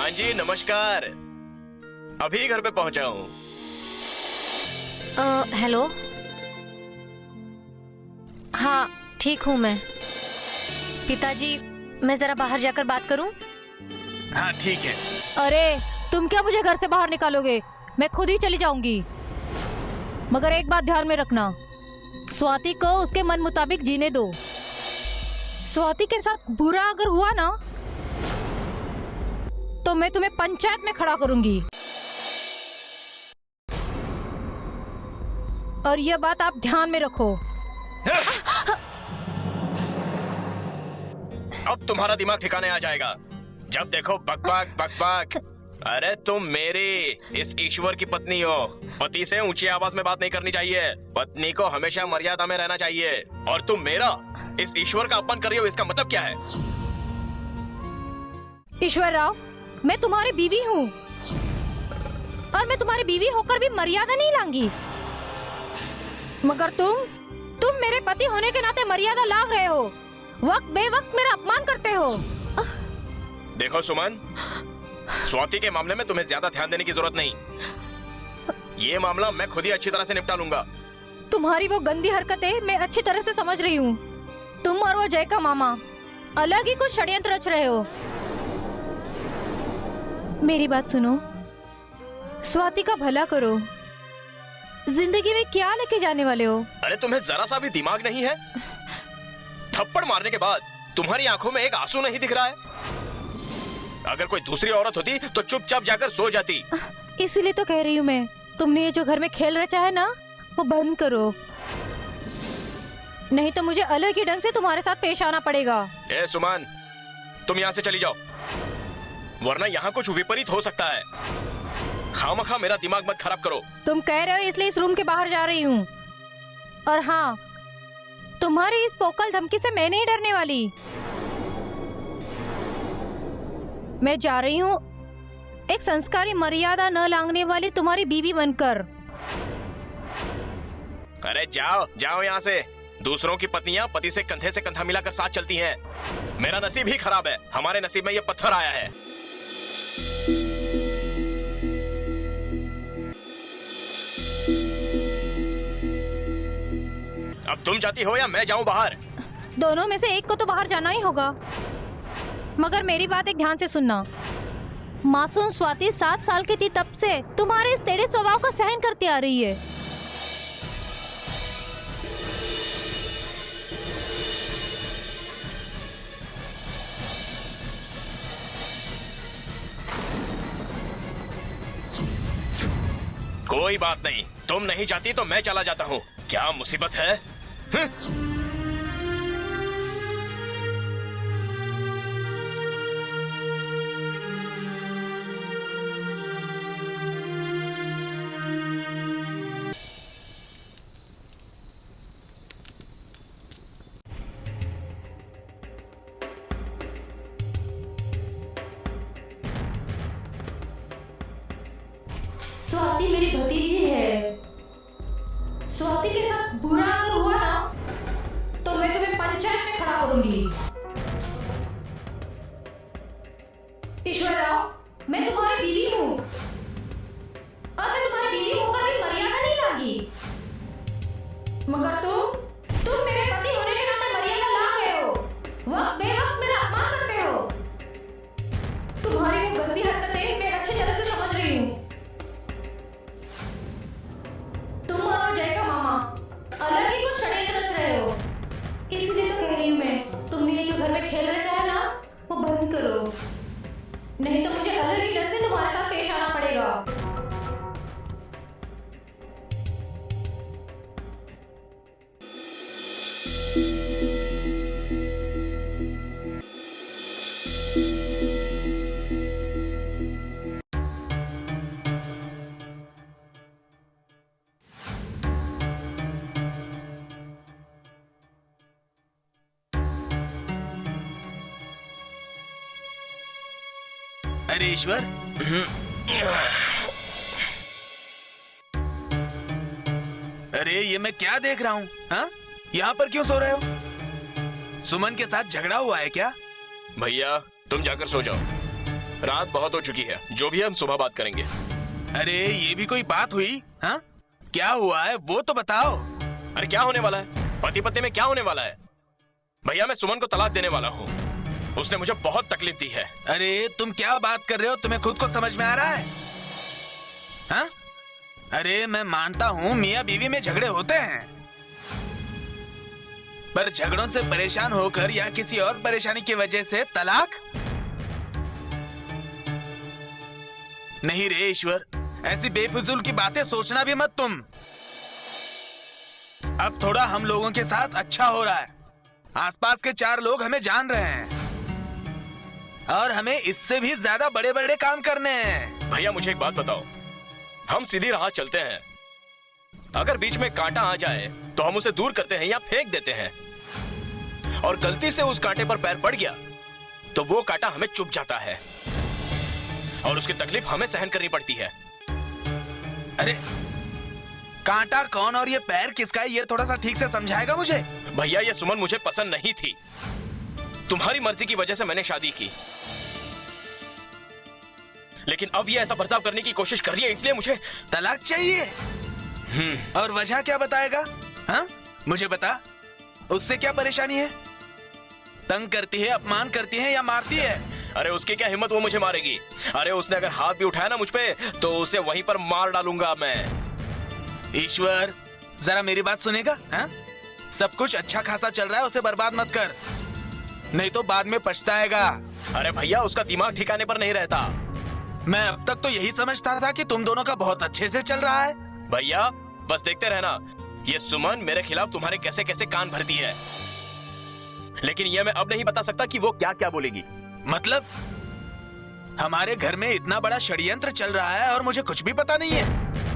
हाँ जी नमस्कार, अभी घर पे पहुंचा हूँ। हेलो। हाँ ठीक हूँ मैं। पिताजी मैं जरा बाहर जाकर बात करूँ? हाँ ठीक है। अरे तुम क्या मुझे घर से बाहर निकालोगे? मैं खुद ही चली जाऊंगी। मगर एक बात ध्यान में रखना, स्वाति को उसके मन मुताबिक जीने दो। स्वाति के साथ बुरा अगर हुआ ना तो मैं तुम्हें पंचायत में खड़ा करूंगी। और यह बात आप ध्यान में रखो। अब तुम्हारा दिमाग ठिकाने आ जाएगा। जब देखो बकबक बकबक। अरे तुम मेरी इस ईश्वर की पत्नी हो। पति से ऊंची आवाज में बात नहीं करनी चाहिए। पत्नी को हमेशा मर्यादा में रहना चाहिए। और तुम मेरा इस ईश्वर का अपमान कर रही हो, इसका मतलब क्या है? ईश्वर राव, मैं तुम्हारी बीवी हूँ और मैं तुम्हारी बीवी होकर भी मर्यादा नहीं लांगी। मगर तुम मेरे पति होने के नाते मर्यादा लांघ रहे हो। वक्त बेवक्त मेरा अपमान करते हो। देखो सुमन, स्वाति के मामले में तुम्हें ज्यादा ध्यान देने की जरूरत नहीं। ये मामला मैं खुद ही अच्छी तरह से निपटा लूंगा। तुम्हारी वो गंदी हरकतें मैं अच्छी तरह से समझ रही हूँ। तुम और वो जय का मामा अलग ही कुछ षड्यंत्र रच रहे हो। मेरी बात सुनो, स्वाति का भला करो। जिंदगी में क्या लेके जाने वाले हो? अरे तुम्हें जरा सा भी दिमाग नहीं है? थप्पड़ मारने के बाद तुम्हारी आंखों में एक आंसू नहीं दिख रहा है? अगर कोई दूसरी औरत होती तो चुपचाप जाकर सो जाती। इसीलिए तो कह रही हूँ मैं, तुमने ये जो घर में खेल रचा है ना, वो बंद करो। नहीं तो मुझे अलग ही ढंग से तुम्हारे साथ पेश आना पड़ेगा। ए सुमन, तुम यहाँ से चली जाओ, वरना यहाँ कुछ विपरीत हो सकता है। खामखा मेरा दिमाग मत खराब करो। तुम कह रहे हो इसलिए इस रूम के बाहर जा रही हूँ। और हाँ, तुम्हारी इस पोकल धमकी से मैं नहीं डरने वाली। मैं जा रही हूँ एक संस्कारी मर्यादा न लांघने वाली तुम्हारी बीवी बनकर। अरे जाओ जाओ यहाँ से। दूसरों की पत्नियां पति से कंधे से कंधा मिलाकर साथ चलती हैं। मेरा नसीब ही खराब है, हमारे नसीब में ये पत्थर आया है। अब तुम जाती हो या मैं जाऊं बाहर? दोनों में से एक को तो बाहर जाना ही होगा। मगर मेरी बात एक ध्यान से सुनना। मासूम स्वाति 7 साल की थी तब से तुम्हारे इस टेढ़े स्वभाव का सहन करती आ रही है। कोई बात नहीं, तुम नहीं जाती तो मैं चला जाता हूँ। क्या मुसीबत है? स्वाति मेरी भतीजी है। स्वाति के साथ बुरा अगर हुआ ना तो मैं तुम्हें पंचायत में खड़ा करूंगी। ईश्वर राव, मैं तुम्हारी बीवी हूँ और मैं तुम्हारी बीवी होकर भी मर्यादा नहीं लांगी। मगर तुम मेरे पति होने के नाते मर्यादा लांघ रहे हो। वक्त बेवक्त मेरा अपमान करते हो। तुम्हारी वो गंदी हरकतें मैं अच्छी तरह से समझ रही हूँ। तुम और जय का मामा अलग ही कुछ षड्यंत्र रच रहे हो। इसलिए तो कह रही हूँ मैं, तुमने ये जो घर में खेल रचा है ना, वो बंद करो। नहीं तो मुझे अलग ही ढंग से तुम्हारे साथ पेश आना पड़ेगा। अरे ईश्वर, अरे ये मैं क्या देख रहा हूँ? हाँ, यहाँ पर क्यों सो रहे हो? सुमन के साथ झगड़ा हुआ है क्या? भैया तुम जाकर सो जाओ। रात बहुत हो चुकी है, जो भी है हम सुबह बात करेंगे। अरे ये भी कोई बात हुई? हाँ, क्या हुआ है वो तो बताओ। अरे क्या होने वाला है, पति पत्नी में क्या होने वाला है? भैया मैं सुमन को तलाक देने वाला हूँ, उसने मुझे बहुत तकलीफ दी है। अरे तुम क्या बात कर रहे हो, तुम्हें खुद को समझ में आ रहा है? हाँ? अरे मैं मानता हूँ मियाँ बीवी में झगड़े होते हैं, पर झगड़ों से परेशान होकर या किसी और परेशानी की वजह से तलाक? नहीं रे ईश्वर, ऐसी बेफिजूल की बातें सोचना भी मत तुम। अब थोड़ा हम लोगों के साथ अच्छा हो रहा है, आसपास के 4 लोग हमें जान रहे हैं और हमें इससे भी ज्यादा बड़े बड़े काम करने हैं। भैया मुझे एक बात बताओ, हम सीधी राह चलते हैं, अगर बीच में कांटा आ जाए तो हम उसे दूर करते हैं या फेंक देते हैं, और गलती से उस कांटे पर पैर पड़ गया तो वो कांटा हमें चुभ जाता है और उसकी तकलीफ हमें सहन करनी पड़ती है। अरे कांटा कौन और ये पैर किसका है, ये थोड़ा सा ठीक से समझाएगा मुझे? भैया ये सुमन मुझे पसंद नहीं थी, तुम्हारी मर्जी की वजह से मैंने शादी की, लेकिन अब ये ऐसा बर्ताव करने की कोशिश कर रही है, इसलिए मुझे तलाक चाहिए। और वजह क्या बताएगा? हाँ मुझे बता, उससे क्या परेशानी है? तंग करती है, अपमान करती है या मारती है? अरे उसकी क्या हिम्मत, वो मुझे मारेगी। अरे उसने अगर हाथ भी उठाया ना मुझ पे तो उसे वहीं पर मार डालूंगा मैं। ईश्वर जरा मेरी बात सुनेगा? हाँ? सब कुछ अच्छा खासा चल रहा है, उसे बर्बाद मत कर, नहीं तो बाद में पछताएगा। अरे भैया उसका दिमाग ठिकाने पर नहीं रहता। मैं अब तक तो यही समझता था कि तुम दोनों का बहुत अच्छे से चल रहा है। भैया बस देखते रहना, ये सुमन मेरे खिलाफ तुम्हारे कैसे कैसे कान भरती है, लेकिन ये मैं अब नहीं बता सकता कि वो क्या क्या बोलेगी। मतलब हमारे घर में इतना बड़ा षड्यंत्र चल रहा है और मुझे कुछ भी पता नहीं है?